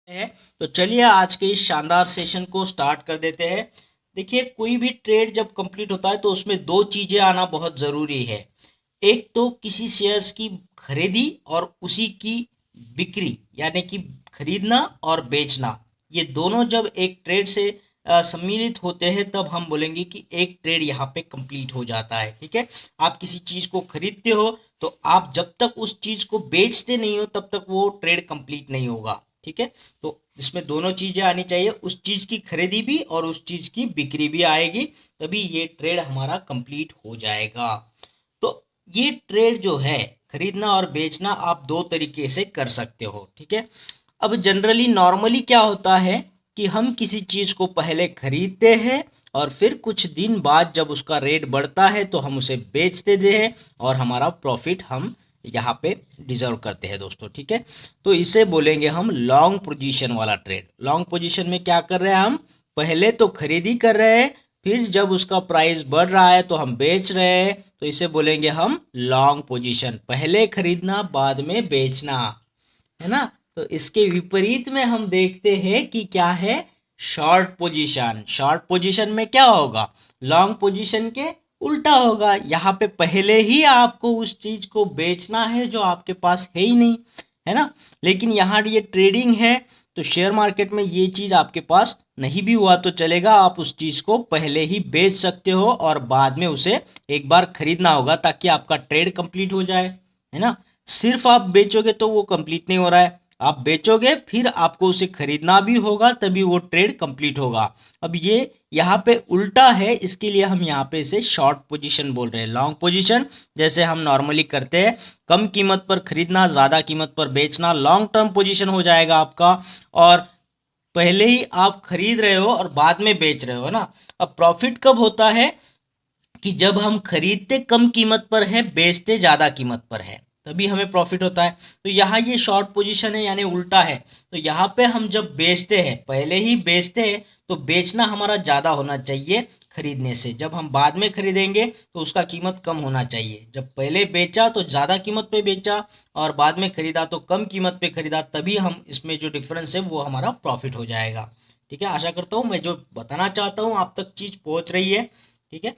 है। तो चलिए आज के इस शानदार सेशन को स्टार्ट कर देते हैं। देखिए, कोई भी ट्रेड जब कंप्लीट होता है तो उसमें दो चीजें आना बहुत जरूरी है। एक तो किसी शेयर्स की खरीदी और उसी की बिक्री, यानी कि खरीदना और बेचना। ये दोनों जब एक ट्रेड से सम्मिलित होते हैं तब हम बोलेंगे कि एक ट्रेड यहाँ पे कंप्लीट हो जाता है। ठीक है, आप किसी चीज को खरीदते हो तो आप जब तक उस चीज को बेचते नहीं हो तब तक वो ट्रेड कंप्लीट नहीं होगा। ठीक है, तो इसमें दोनों चीजें आनी चाहिए, उस चीज की खरीदी भी और उस चीज की बिक्री भी आएगी, तभी ये ट्रेड हमारा कंप्लीट हो जाएगा। तो ये ट्रेड जो है, खरीदना और बेचना, आप दो तरीके से कर सकते हो। ठीक है, अब जनरली नॉर्मली क्या होता है कि हम किसी चीज को पहले खरीदते हैं और फिर कुछ दिन बाद जब उसका रेट बढ़ता है तो हम उसे बेच देते हैं और हमारा प्रॉफिट हम यहाँ पे डिजर्व करते हैं दोस्तों। ठीक है, तो इसे बोलेंगे हम लॉन्ग पोजीशन वाला ट्रेड। लॉन्ग पोजीशन में क्या कर रहे हैं, हम पहले तो खरीदी कर रहे हैं, फिर जब उसका प्राइस बढ़ रहा है तो हम बेच रहे हैं, तो इसे बोलेंगे हम लॉन्ग पोजीशन। पहले खरीदना बाद में बेचना, है ना। तो इसके विपरीत में हम देखते हैं कि क्या है, शॉर्ट पोजीशन। शॉर्ट पोजीशन में क्या होगा, लॉन्ग पोजीशन के उल्टा होगा। यहाँ पे पहले ही आपको उस चीज को बेचना है जो आपके पास है ही नहीं, है ना। लेकिन यहाँ ये ट्रेडिंग है, तो शेयर मार्केट में ये चीज आपके पास नहीं भी हुआ तो चलेगा, आप उस चीज को पहले ही बेच सकते हो और बाद में उसे एक बार खरीदना होगा ताकि आपका ट्रेड कंप्लीट हो जाए, है ना। सिर्फ आप बेचोगे तो वो कंप्लीट नहीं हो रहा है, आप बेचोगे फिर आपको उसे खरीदना भी होगा तभी वो ट्रेड कंप्लीट होगा। अब ये यहाँ पे उल्टा है, इसके लिए हम यहाँ पे इसे शॉर्ट पोजीशन बोल रहे हैं। लॉन्ग पोजीशन जैसे हम नॉर्मली करते हैं, कम कीमत पर खरीदना, ज्यादा कीमत पर बेचना, लॉन्ग टर्म पोजीशन हो जाएगा आपका। और पहले ही आप खरीद रहे हो और बाद में बेच रहे हो, है ना। अब प्रॉफिट कब होता है कि जब हम खरीदते कम कीमत पर है, बेचते ज्यादा कीमत पर है, तभी हमें प्रॉफिट होता है। तो यहाँ ये शॉर्ट पोजीशन है, यानी उल्टा है। तो यहाँ पे हम जब बेचते हैं, पहले ही बेचते हैं, तो बेचना हमारा ज्यादा होना चाहिए खरीदने से। जब हम बाद में खरीदेंगे तो उसका कीमत कम होना चाहिए। जब पहले बेचा तो ज्यादा कीमत पे बेचा और बाद में खरीदा तो कम कीमत पे खरीदा, तभी हम इसमें जो डिफरेंस है वो हमारा प्रॉफिट हो जाएगा। ठीक है, आशा करता हूँ मैं जो बताना चाहता हूँ आप तक चीज पहुंच रही है। ठीक है,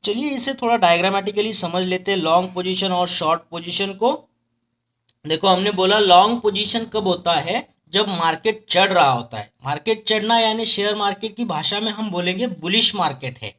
चलिए इसे थोड़ा डायग्रामेटिकली समझ लेते हैं, लॉन्ग पोजीशन और शॉर्ट पोजीशन को। देखो, हमने बोला लॉन्ग पोजीशन कब होता है, जब मार्केट चढ़ रहा होता है। मार्केट चढ़ना यानी शेयर मार्केट की भाषा में हम बोलेंगे बुलिश मार्केट है।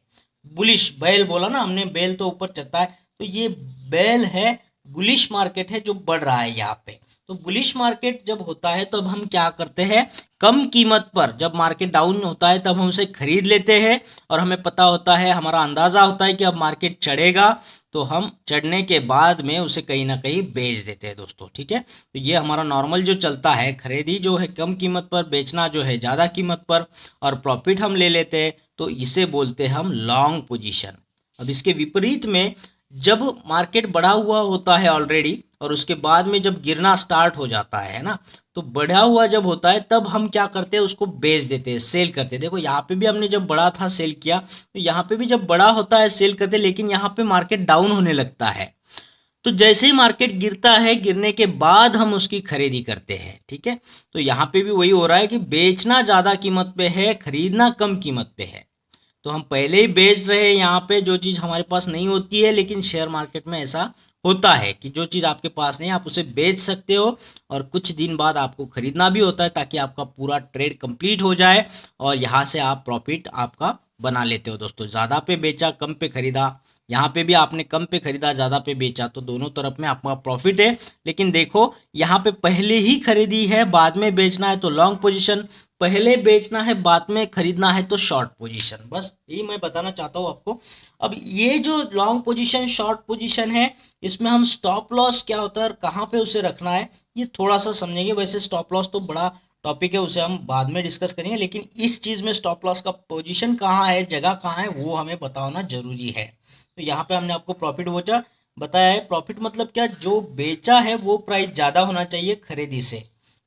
बुलिश, बैल बोला ना हमने, बैल तो ऊपर चलता है, तो ये बैल है, बुलिश मार्केट है जो बढ़ रहा है यहाँ पे। तो बुलिश मार्केट जब होता है तब हम क्या करते हैं, कम कीमत पर, जब मार्केट डाउन होता है तब हम उसे खरीद लेते हैं और हमें पता होता है, हमारा अंदाजा होता है कि अब मार्केट चढ़ेगा, तो हम चढ़ने के बाद में उसे कहीं ना कहीं बेच देते हैं दोस्तों। ठीक है, तो ये हमारा नॉर्मल जो चलता है, खरीदी जो है कम कीमत पर, बेचना जो है ज़्यादा कीमत पर, और प्रॉफिट हम ले लेते हैं, तो इसे बोलते हैं हम लॉन्ग पोजीशन। अब इसके विपरीत में, जब मार्केट बढ़ा हुआ होता है ऑलरेडी और उसके बाद में जब गिरना स्टार्ट हो जाता है ना, तो बढ़ा हुआ जब होता है तब हम क्या करते हैं, उसको बेच देते हैं, सेल करते हैं। देखो यहाँ पे भी हमने जब बढ़ा था सेल किया, तो यहाँ पे भी जब बड़ा होता है सेल करते हैं, लेकिन यहाँ पे मार्केट डाउन होने लगता है। तो जैसे ही मार्केट गिरता है, गिरने के बाद हम उसकी खरीदी करते हैं। ठीक है, तो यहाँ पे भी वही हो रहा है कि बेचना ज्यादा कीमत पे है, खरीदना कम कीमत पे है। तो हम पहले ही बेच रहे हैं यहाँ पे जो चीज़ हमारे पास नहीं होती है, लेकिन शेयर मार्केट में ऐसा होता है कि जो चीज़ आपके पास नहीं, आप उसे बेच सकते हो और कुछ दिन बाद आपको खरीदना भी होता है ताकि आपका पूरा ट्रेड कंप्लीट हो जाए और यहाँ से आप प्रॉफिट आपका बना लेते हो दोस्तों। ज़्यादा पे बेचा, कम पे खरीदा, यहाँ पे भी आपने कम पे खरीदा, ज़्यादा पे बेचा, तो दोनों तरफ में आपका प्रॉफिट है। लेकिन देखो, यहाँ पे पहले ही खरीदी है बाद में बेचना है तो लॉन्ग पोजीशन, पहले बेचना है बाद में खरीदना है तो शॉर्ट पोजीशन। बस यही मैं बताना चाहता हूँ आपको। अब ये जो लॉन्ग पोजीशन शॉर्ट पोजीशन है, इसमें हम स्टॉप लॉस क्या होता है और कहाँ पे उसे रखना है, ये थोड़ा सा समझेंगे। वैसे स्टॉप लॉस तो बड़ा टॉपिक है, उसे हम बाद में डिस्कस करेंगे, लेकिन इस चीज में स्टॉप लॉस का पोजीशन कहाँ है, जगह कहाँ है, वो हमें बताना जरूरी है। तो यहाँ पे हमने आपको प्रॉफिट वोचा बताया है। प्रॉफिट मतलब क्या, जो बेचा है वो प्राइस ज्यादा होना चाहिए खरीदी से।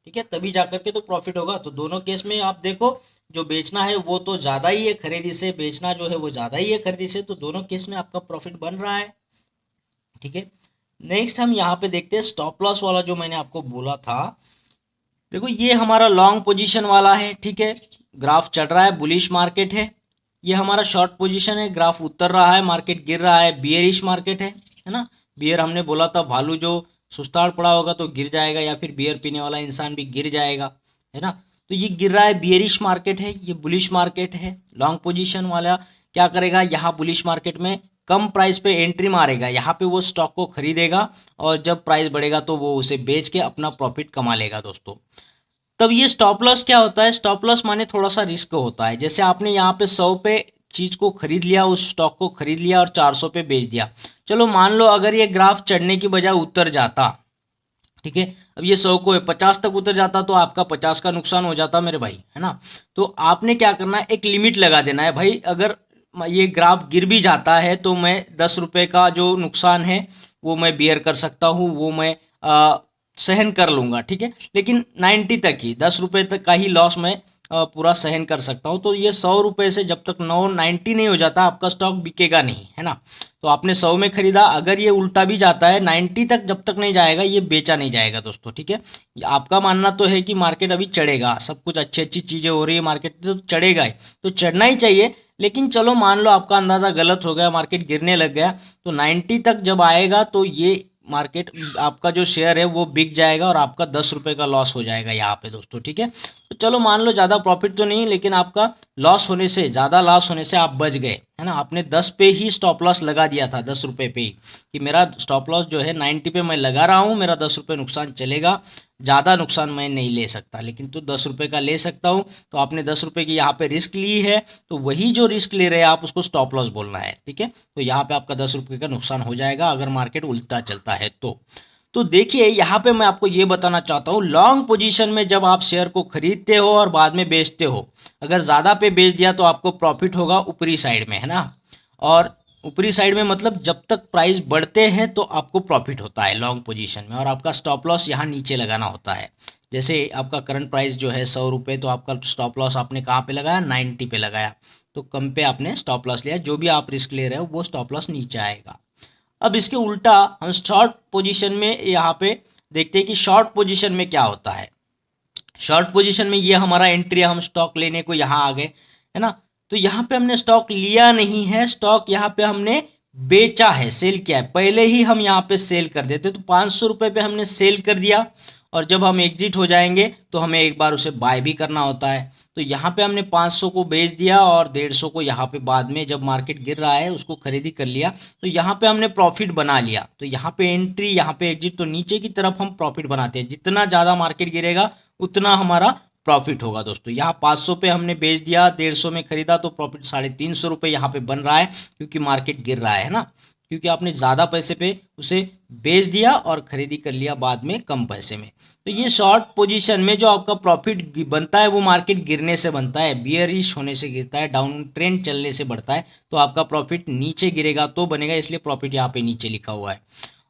ठीक है, तभी जाकर के तो प्रॉफिट होगा। तो दोनों केस में आप देखो, जो बेचना है वो तो ज्यादा ही है खरीदी से, बेचना जो है वो ज्यादा ही है खरीदी से, तो दोनों केस में आपका प्रॉफिट बन रहा है। ठीक है, नेक्स्ट हम यहाँ पे देखते हैं स्टॉप लॉस वाला जो मैंने आपको बोला था। देखो ये हमारा लॉन्ग पोजीशन वाला है, ठीक है, ग्राफ चढ़ रहा है, बुलिश मार्केट है। ये हमारा शॉर्ट पोजीशन है, ग्राफ उतर रहा है, मार्केट गिर रहा है, बियरिश मार्केट है ना। बियर हमने बोला था भालू जो सुस्ताड़ पड़ा होगा तो गिर जाएगा, या फिर बियर पीने वाला इंसान भी गिर जाएगा, है ना। तो ये गिर रहा है, बियरिश मार्केट है, ये बुलिश मार्केट है। लॉन्ग पोजीशन वाला क्या करेगा, यहाँ बुलिश मार्केट में कम प्राइस पे एंट्री मारेगा, यहाँ पे वो स्टॉक को खरीदेगा और जब प्राइस बढ़ेगा तो वो उसे बेच के अपना प्रॉफिट कमा लेगा दोस्तों। तब ये स्टॉप लॉस क्या होता है, स्टॉप लॉस माने थोड़ा सा रिस्क होता है। जैसे आपने यहाँ पे 100 पे चीज को खरीद लिया, उस स्टॉक को खरीद लिया और 400 पे बेच दिया। चलो मान लो अगर ये ग्राफ चढ़ने की बजाय उतर जाता, ठीक है, अब ये 100 को 50 तक उतर जाता तो आपका 50 का नुकसान हो जाता मेरे भाई, है ना। तो आपने क्या करना है, एक लिमिट लगा देना है भाई, अगर ये ग्राफ गिर भी जाता है तो मैं 10 रुपए का जो नुकसान है वो मैं बियर कर सकता हूँ, वो मैं सहन कर लूंगा, ठीक है। लेकिन 90 तक ही, 10 रुपए तक का ही लॉस मैं पूरा सहन कर सकता हूँ। तो ये 100 रुपए से जब तक 90 नहीं हो जाता आपका स्टॉक बिकेगा नहीं, है ना। तो आपने 100 में खरीदा, अगर ये उल्टा भी जाता है 90 तक जब तक नहीं जाएगा ये बेचा नहीं जाएगा दोस्तों, ठीक है। आपका मानना तो है कि मार्केट अभी चढ़ेगा, सब कुछ अच्छी अच्छी चीज़ें हो रही है मार्केट में, तो चढ़ेगा ही, तो चढ़ना ही चाहिए। लेकिन चलो मान लो आपका अंदाज़ा गलत हो गया, मार्केट गिरने लग गया, तो 90 तक जब आएगा तो ये मार्केट आपका जो शेयर है वो बिक जाएगा और आपका 10 रुपए का लॉस हो जाएगा यहाँ पे दोस्तों, ठीक है। तो चलो मान लो ज़्यादा प्रॉफिट तो नहीं, लेकिन आपका लॉस होने से, ज़्यादा लॉस होने से आप बच गए, है ना। आपने 10 पे ही स्टॉप लॉस लगा दिया था, 10 रुपए पे ही, कि मेरा स्टॉप लॉस जो है 90 पे मैं लगा रहा हूँ, मेरा 10 रुपए नुकसान चलेगा, ज़्यादा नुकसान मैं नहीं ले सकता, लेकिन तो 10 रुपए का ले सकता हूँ। तो आपने 10 रुपए की यहाँ पे रिस्क ली है, तो वही जो रिस्क ले रहे हैं आप उसको स्टॉप लॉस बोलना है, ठीक है। तो यहाँ पे आपका 10 रुपए का नुकसान हो जाएगा अगर मार्केट उल्टा चलता है तो देखिए यहाँ पे मैं आपको ये बताना चाहता हूँ, लॉन्ग पोजीशन में जब आप शेयर को खरीदते हो और बाद में बेचते हो, अगर ज़्यादा पे बेच दिया तो आपको प्रॉफिट होगा ऊपरी साइड में, है ना। और ऊपरी साइड में मतलब जब तक प्राइस बढ़ते हैं तो आपको प्रॉफिट होता है लॉन्ग पोजीशन में, और आपका स्टॉप लॉस यहाँ नीचे लगाना होता है। जैसे आपका करंट प्राइस जो है 100 रुपये, तो आपका स्टॉप लॉस आपने कहाँ पे लगाया, 90 पे लगाया, तो कम पे आपने स्टॉप लॉस लिया, जो भी आप रिस्क ले रहे हो वो स्टॉप लॉस नीचे आएगा। अब इसके उल्टा हम शॉर्ट पोजीशन में यहाँ पे देखते हैं कि शॉर्ट पोजीशन में क्या होता है। शॉर्ट पोजीशन में ये हमारा एंट्री, हम स्टॉक लेने को यहाँ आ गए, है ना। तो यहाँ पे हमने स्टॉक लिया नहीं है, स्टॉक यहाँ पे हमने बेचा है, सेल किया है। पहले ही हम यहाँ पे सेल कर देते, तो 500 रुपये पे हमने सेल कर दिया, और जब हम एग्जिट हो जाएंगे तो हमें एक बार उसे बाय भी करना होता है। तो यहाँ पे हमने 500 को बेच दिया और 150 को यहाँ पे बाद में जब मार्केट गिर रहा है उसको खरीदी कर लिया, तो यहाँ पे हमने प्रॉफिट बना लिया। तो यहाँ पे एंट्री, यहाँ पे एग्जिट, तो नीचे की तरफ हम प्रॉफिट बनाते हैं, जितना ज़्यादा मार्केट गिरेगा उतना हमारा प्रॉफिट होगा दोस्तों। यहाँ 500 पे हमने बेच दिया, 150 में खरीदा, तो प्रॉफिट 350 रुपये यहाँ पे बन रहा है, क्योंकि मार्केट गिर रहा है ना, क्योंकि आपने ज़्यादा पैसे पे उसे बेच दिया और खरीदी कर लिया बाद में कम पैसे में। तो ये शॉर्ट पोजीशन में जो आपका प्रॉफिट बनता है वो मार्केट गिरने से बनता है, बियरिश होने से गिरता है, डाउन ट्रेंड चलने से बढ़ता है। तो आपका प्रॉफिट नीचे गिरेगा तो बनेगा, इसलिए प्रॉफिट यहाँ पे नीचे लिखा हुआ है।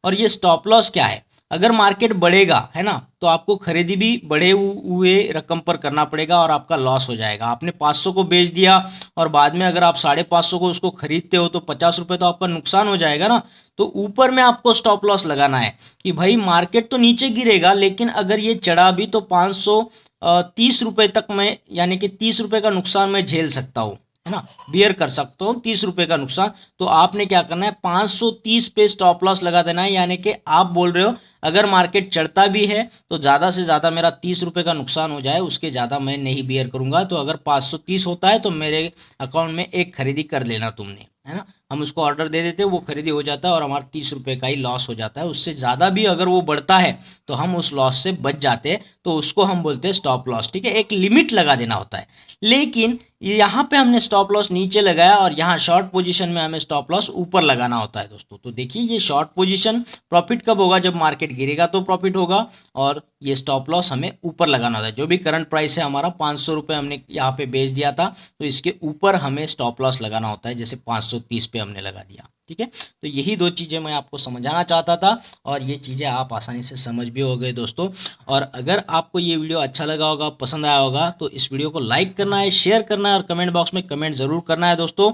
और ये स्टॉप लॉस क्या है, अगर मार्केट बढ़ेगा, है ना, तो आपको खरीदी भी बढ़े हुए रकम पर करना पड़ेगा और आपका लॉस हो जाएगा। आपने 500 को बेच दिया और बाद में अगर आप 550 को उसको खरीदते हो तो 50 रुपये तो आपका नुकसान हो जाएगा ना। तो ऊपर में आपको स्टॉप लॉस लगाना है कि भाई मार्केट तो नीचे गिरेगा, लेकिन अगर ये चढ़ा भी तो 530 रुपये तक मैं, यानी कि 30 रुपये का नुकसान मैं झेल सकता हूँ, है ना, बियर कर सकता हूँ 30 रुपये का नुकसान। तो आपने क्या करना है, 530 पे स्टॉप लॉस लगा देना है। यानी कि आप बोल रहे हो अगर मार्केट चढ़ता भी है तो ज़्यादा से ज़्यादा मेरा 30 रुपये का नुकसान हो जाए, उसके ज़्यादा मैं नहीं बियर करूँगा। तो अगर 530 होता है तो मेरे अकाउंट में एक खरीदी कर लेना तुमने, है ना। हम उसको ऑर्डर दे देते, वो खरीदी हो जाता है और हमारा 30 रुपये का ही लॉस हो जाता है। उससे ज़्यादा भी अगर वो बढ़ता है तो हम उस लॉस से बच जाते हैं, तो उसको हम बोलते हैं स्टॉप लॉस, ठीक है। एक लिमिट लगा देना होता है। लेकिन यहाँ पे हमने स्टॉप लॉस नीचे लगाया और यहाँ शॉर्ट पोजीशन में हमें स्टॉप लॉस ऊपर लगाना होता है दोस्तों। तो देखिए ये शॉर्ट पोजीशन प्रॉफिट कब होगा, जब मार्केट गिरेगा तो प्रॉफिट होगा, और ये स्टॉप लॉस हमें ऊपर लगाना होता है। जो भी करंट प्राइस है हमारा 500 रुपये हमने यहाँ पे बेच दिया था, तो इसके ऊपर हमें स्टॉप लॉस लगाना होता है, जैसे 530 पे हमने लगा दिया, ठीक है। तो यही दो चीज़ें मैं आपको समझाना चाहता था, और ये चीज़ें आप आसानी से समझ भी हो गए दोस्तों। और अगर आपको ये वीडियो अच्छा लगा होगा, पसंद आया होगा, तो इस वीडियो को लाइक करना है, शेयर करना है और कमेंट बॉक्स में कमेंट ज़रूर करना है दोस्तों।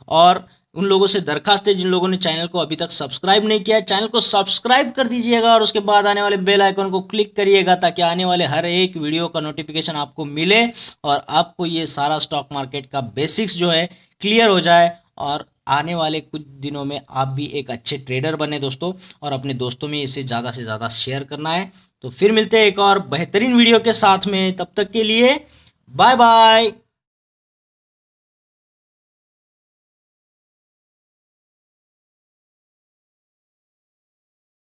और उन लोगों से दरखास्त है जिन लोगों ने चैनल को अभी तक सब्सक्राइब नहीं किया है, चैनल को सब्सक्राइब कर दीजिएगा और उसके बाद आने वाले बेल आइकन को क्लिक करिएगा ताकि आने वाले हर एक वीडियो का नोटिफिकेशन आपको मिले और आपको ये सारा स्टॉक मार्केट का बेसिक्स जो है क्लियर हो जाए और आने वाले कुछ दिनों में आप भी एक अच्छे ट्रेडर बने दोस्तों। और अपने दोस्तों में इसे ज़्यादा से ज़्यादा शेयर करना है। तो फिर मिलते हैं एक और बेहतरीन वीडियो के साथ में, तब तक के लिए बाय बाय।